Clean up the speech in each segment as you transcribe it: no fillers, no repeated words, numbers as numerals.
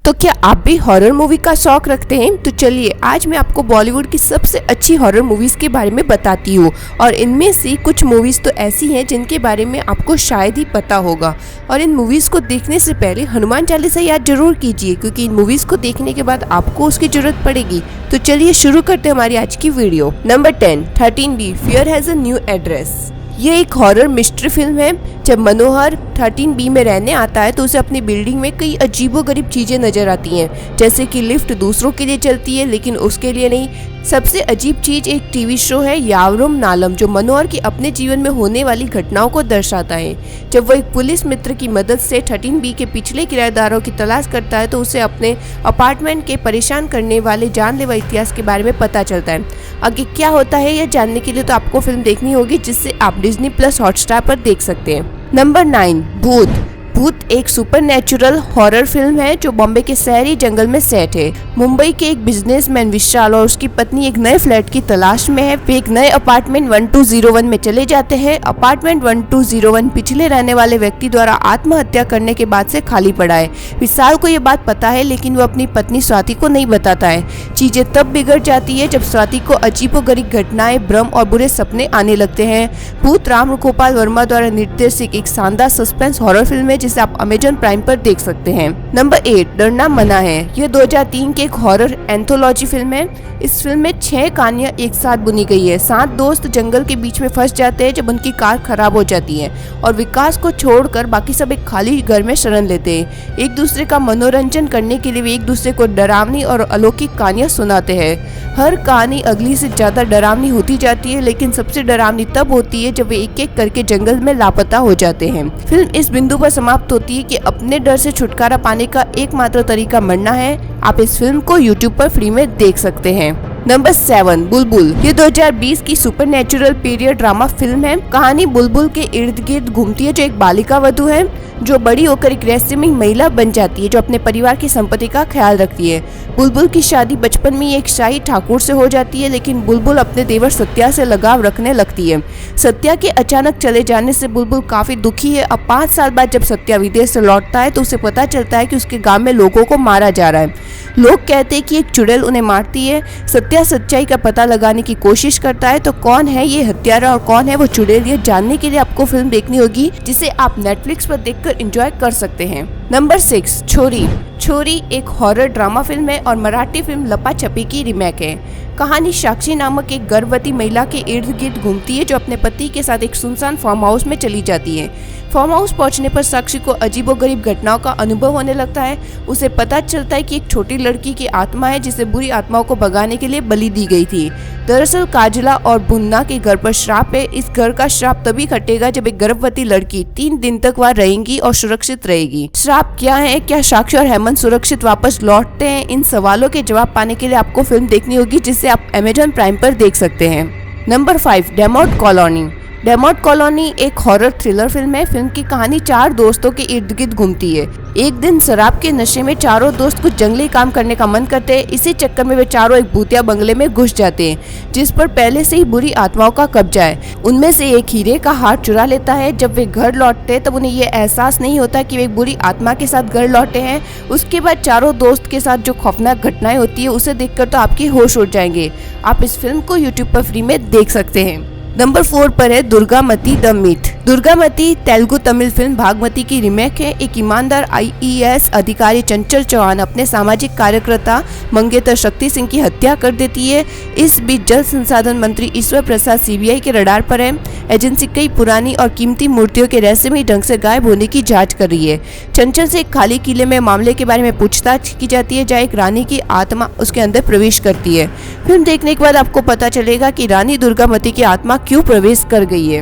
तो क्या आप भी हॉरर मूवी का शौक रखते हैं? तो चलिए आज मैं आपको बॉलीवुड की सबसे अच्छी हॉरर मूवीज के बारे में बताती हूँ। और इनमें से कुछ मूवीज तो ऐसी हैं जिनके बारे में आपको शायद ही पता होगा। और इन मूवीज को देखने से पहले हनुमान चालीसा याद जरूर कीजिए, क्योंकि इन मूवीज को देखने के बाद आपको उसकी जरूरत पड़ेगी। तो चलिए शुरू करते हैं हमारी आज की video. Number 10, 13B, fear has a new address. ये एक हॉरर मिस्ट्री फिल्म है। जब मनोहर 13B में रहने आता है तो उसे अपनी बिल्डिंग में कई अजीबोगरीब चीजें नजर आती हैं, जैसे कि लिफ्ट दूसरों के लिए चलती है लेकिन उसके लिए नहीं। सबसे अजीब चीज एक टीवी शो है यावरुम नालम, जो मनोहर की अपने जीवन में होने वाली घटनाओं को दर्शाता है। जब वो एक पुलिस मित्र की मदद से 13B के पिछले किराएदारों की तलाश करता है तो उसे अपने अपार्टमेंट के परेशान करने वाले जानलेवा इतिहास के बारे में पता चलता है। आगे क्या होता है यह जानने के लिए तो आपको फिल्म देखनी होगी, जिससे आप Disney+ हॉटस्टार पर देख सकते हैं। नंबर 9, भूत। भूत एक सुपरनैचुरल हॉरर फिल्म है जो बॉम्बे के शहरी जंगल में सेट है। मुंबई के एक बिजनेसमैन विशाल और उसकी पत्नी एक नए फ्लैट की तलाश में है। वे एक नए अपार्टमेंट 1201 में चले जाते हैं। अपार्टमेंट 1201 पिछले रहने वाले व्यक्ति द्वारा आत्महत्या करने के बाद से खाली पड़ा है। विशाल को ये बात पता है लेकिन वो अपनी पत्नी स्वाति को नहीं बताता है। चीजें तब बिगड़ जाती है जब स्वाति को अजीबोगरीब घटनाएं, भ्रम और बुरे सपने आने लगते हैं। भूत राम गोपाल वर्मा द्वारा निर्देशित एक शानदार सस्पेंस हॉरर फिल्म है जिसे आप Amazon प्राइम पर देख सकते हैं। नंबर 8, डरना मना है। यह 2003 की एक हॉरर एंथोलॉजी फिल्म है। इस फिल्म में 6 कहानियां एक साथ बुनी गई है। 7 दोस्त जंगल के बीच में फंस जाते हैं जब उनकी कार खराब हो जाती है और विकास को छोड़कर बाकी सब एक खाली घर में शरण लेते हैं। एक दूसरे का मनोरंजन करने के लिए वे एक दूसरे को डरावनी और अलौकिक कहानियां सुनाते हैं। हर कहानी अगली से ज्यादा डरावनी होती जाती है, लेकिन सबसे डरावनी तब होती है जब वे एक एक करके जंगल में लापता हो जाते हैं। फिल्म इस बिंदु पर समाप्त होती है कि अपने डर से छुटकारा पाने का एकमात्र तरीका मरना है। आप इस फिल्म को YouTube पर फ्री में देख सकते हैं। नंबर 7, बुलबुल। ये 2020 की सुपरनैचुरल पीरियड ड्रामा फिल्म है। कहानी बुलबुल के इर्द गिर्द घूमती है, जो एक बालिका वधू है जो बड़ी होकर एक रहस्यमयी महिला बन जाती है जो अपने परिवार की संपत्ति का ख्याल रखती है। बुलबुल की शादी बचपन में एक शाही ठाकुर से हो जाती है, लेकिन बुलबुल अपने देवर सत्या से लगाव रखने लगती है। सत्या के अचानक चले जाने से बुलबुल काफी दुखी है। अब 5 साल बाद जब सत्या विदेश से लौटता है तो उसे पता चलता है कि उसके गांव में लोगों को मारा जा रहा है। लोग कहते हैं कि एक चुड़ैल उन्हें मारती है। सत्या सच्चाई का पता लगाने की कोशिश करता है। तो कौन है ये हत्यारा और कौन है वो चुड़ैल, ये जानने के लिए आपको फिल्म देखनी होगी, जिसे आप Netflix पर देखकर एंजॉय कर सकते हैं। नंबर 6, छोरी। छोरी एक हॉरर ड्रामा फिल्म है और मराठी फिल्म लपा छपी की रीमेक है। कहानी साक्षी नामक एक गर्भवती महिला के इर्द गिर्द घूमती है जो अपने पति के साथ एक सुनसान फार्म हाउस में चली जाती है। फार्म हाउस पहुंचने पर साक्षी को अजीबोगरीब घटनाओं का अनुभव होने लगता है। उसे पता चलता है कि एक छोटी लड़की की आत्मा है जिसे बुरी आत्माओं को भगाने के लिए बलि दी गई थी। दरअसल काजला और बुन्ना के घर पर श्राप है। इस घर का श्राप तभी हटेगा जब एक गर्भवती लड़की 3 दिन तक वहाँ रहेगी और सुरक्षित रहेगी। श्राप क्या है, क्या साक्षी और हेमंत सुरक्षित वापस लौटते हैं, इन सवालों के जवाब पाने के लिए आपको फिल्म देखनी होगी, जिसे आप Amazon प्राइम पर देख सकते हैं। नंबर 5, डेमोट कॉलोनी। डेमोट कॉलोनी एक हॉरर थ्रिलर फिल्म है। फिल्म की कहानी 4 दोस्तों के इर्द गिर्द घूमती है। एक दिन शराब के नशे में चारों दोस्त कुछ जंगली काम करने का मन करते हैं। इसी चक्कर में वे चारों एक भूतिया बंगले में घुस जाते हैं जिस पर पहले से ही बुरी आत्माओं का कब्जा है। उनमें से एक हीरे का हार चुरा लेता है। जब वे घर लौटते हैं तब उन्हें ये एहसास नहीं होता कि वे एक बुरी आत्मा के साथ घर लौटे हैं। उसके बाद चारों दोस्त के साथ जो खौफनाक घटनाएं होती है उसे देखकर तो आपके होश उड़ जाएंगे। आप इस फिल्म को YouTube पर फ्री में देख सकते हैं। नंबर 4 पर है Durgamati the myth. Durgamati Telugu Tamil film Bhaagamathie की रीमेक है। एक ईमानदार IAS अधिकारी चंचल चौहान अपने सामाजिक कार्यकर्ता मंगेतर शक्ति सिंह की हत्या कर देती है। इस बीच जल संसाधन मंत्री ईश्वर प्रसाद CBI के रडार पर है। एजेंसी कई पुरानी और कीमती मूर्तियों के रहस्यमयी ढंग से गायब होने की जांच कर रही है। चंचल से एक खाली किले में मामले के बारे में पूछताछ की जाती है, जहाँ एक रानी की आत्मा उसके अंदर प्रवेश करती है। फिल्म देखने के बाद आपको पता चलेगा कि रानी दुर्गामती की आत्मा क्यों प्रवेश कर गई है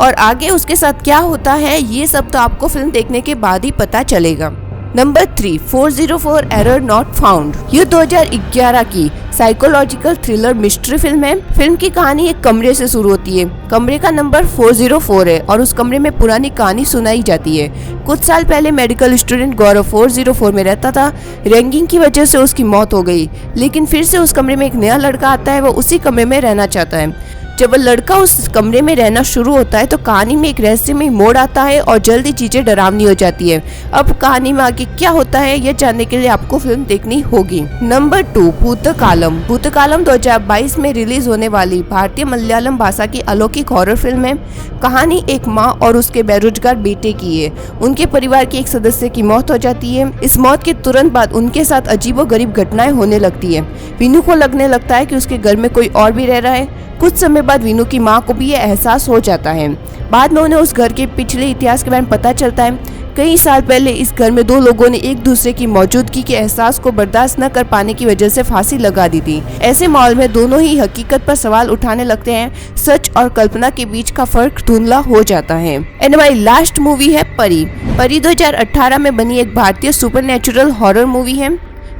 और आगे उसके साथ क्या होता है, ये सब तो आपको फिल्म देखने के बाद ही पता चलेगा। Number 3, 404 error not found. ये 2011 की साइकोलॉजिकल थ्रिलर मिस्ट्री फिल्म है। फिल्म की कहानी एक कमरे से शुरू होती है। कमरे का नंबर 404 है और उस कमरे में पुरानी कहानी सुनाई जाती है। कुछ साल पहले मेडिकल स्टूडेंट गौरव 404 में रहता था। रैंगिंग की वजह से उसकी मौत हो गई, लेकिन फिर से उस कमरे में एक नया लड़का आता है। वो उसी कमरे में रहना चाहता है। जब वह लड़का उस कमरे में रहना शुरू होता है तो कहानी में एक रहस्यमय मोड़ आता है और जल्दी चीजें डरावनी हो जाती है। अब कहानी में आगे क्या होता है यह जानने के लिए आपको फिल्म देखनी होगी। नंबर 2, भूतकालम। भूतकालम 2022 में रिलीज होने वाली भारतीय मलयालम भाषा की अलौकिक हॉरर फिल्म है। कहानी एक माँ और उसके बेरोजगार बेटे की है। उनके परिवार के एक सदस्य की मौत हो जाती है। इस मौत के तुरंत बाद उनके साथ अजीबोगरीब घटनाएं होने लगती है। वीनू को लगने लगता है कि उसके घर में कोई और भी रह रहा है। कुछ समय बाद वीनू की माँ को भी यह एहसास हो जाता है। बाद में उन्हें उस घर के पिछले इतिहास के बारे में पता चलता है। कई साल पहले इस घर में 2 लोगों ने एक दूसरे की मौजूदगी के एहसास को बर्दाश्त न कर पाने की वजह से फांसी लगा दी थी। ऐसे माहौल में दोनों ही हकीकत पर सवाल उठाने लगते हैं। सच और कल्पना के बीच का फर्क धुंधला हो जाता है। एंड हमारी लास्ट मूवी है परी। परी 2018 में बनी एक भारतीय सुपरनैचुरल हॉरर मूवी है।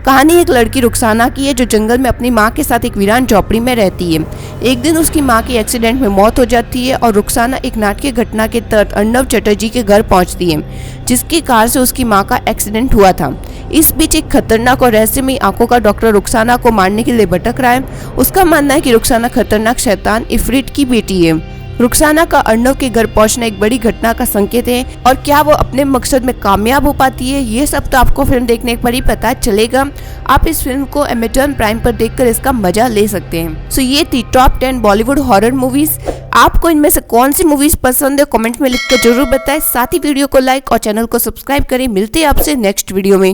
कहानी एक लड़की रुखसाना की है जो जंगल में अपनी माँ के साथ एक वीरान झोपड़ी में रहती है। एक दिन उसकी माँ की एक्सीडेंट में मौत हो जाती है और रुखसाना एक नाटकीय घटना के तहत अर्णव चटर्जी के घर पहुंचती है, जिसकी कार से उसकी माँ का एक्सीडेंट हुआ था। इस बीच एक खतरनाक और रहस्यमयी आंखों का डॉक्टर रुखसाना को मारने के लिए भटक रहा है। उसका मानना है कि रुखसाना खतरनाक शैतान इफरीत की बेटी है। रुखसाना का अर्णव के घर पहुंचना एक बड़ी घटना का संकेत है और क्या वो अपने मकसद में कामयाब हो पाती है ये सब तो आपको फिल्म देखने पर ही पता चलेगा। आप इस फिल्म को अमेज़न प्राइम पर देखकर इसका मजा ले सकते हैं। सो ये थी टॉप 10 बॉलीवुड हॉरर मूवीज। आपको इनमें से कौन सी मूवीज पसंद है कमेंट में लिखकर जरूर बताएं। साथ ही वीडियो को लाइक और चैनल को सब्सक्राइब करें। मिलते हैं आपसे नेक्स्ट वीडियो में।